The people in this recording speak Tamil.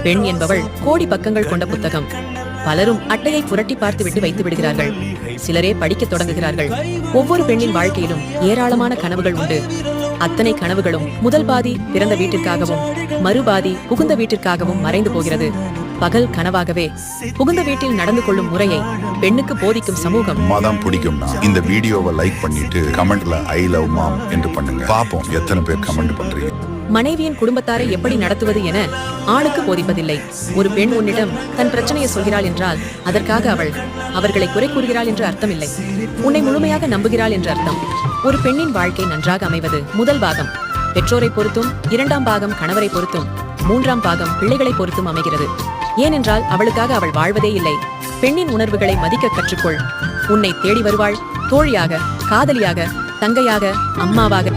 பெண் என்பவள் கோடி பக்கங்கள் கொண்ட புத்தகம். பலரும் அட்டையை புரட்டி பார்த்துவிட்டு வைத்து விடுகிறார்கள். சிலரே படிக்கத் தொடங்குகிறார்கள். ஒவ்வொரு பெண்ணின் வாழ்க்கையிலும் ஏராளமான கனவுகள் உண்டு. அத்தனை கனவுகளும் முதல் பாதி பிறந்த வீட்டிற்காகவும் மறுபாதி புகுந்த வீட்டிற்காகவும் மறைந்து போகிறது. பகல் கனவாகவே புகுந்த வீட்டில் நடந்து கொள்ளும் முறையை பெண்ணுக்கு போதிக்கும் சமூகம். மாதம் பிடிக்கும்னா இந்த வீடியோவை லைக் பண்ணிட்டு கமெண்ட்ல ஐ லவ் மாம் என்று பண்ணுங்க. பாப்போம் எத்தனை பேர் கமெண்ட் பண்றீங்க. மனைவியின் குடும்பத்தாரை எப்படி நடத்துவது என ஆணுக்கு போதிப்பதில்லை. ஒரு பெண் உன்னிடம் தன் பிரச்சனையை சொல்கிறாள் என்றால் அதற்காக அவர்களை குறை கூறுகிறாள் என்று அர்த்தமில்லை. உன்னை முழுமையாக நம்புகிறாள் என்று அர்த்தம். ஒரு பெண்ணின் வாழ்க்கை நன்றாக அமைவது முதல் பாகம் பெற்றோரை பொறுத்தும், இரண்டாம் பாகம் கணவரை பொறுத்தும், மூன்றாம் பாகம் பிள்ளைகளை பொறுத்தும் அமைகிறது. ஏனென்றால் அவளுக்காக அவள் வாழ்வதே இல்லை. பெண்ணின் உணர்வுகளை மதிக்க கற்றுக்கொள். உன்னை தேடி வருவாள். தோழியாக, காதலியாக, தங்கையாக, அம்மாவாக.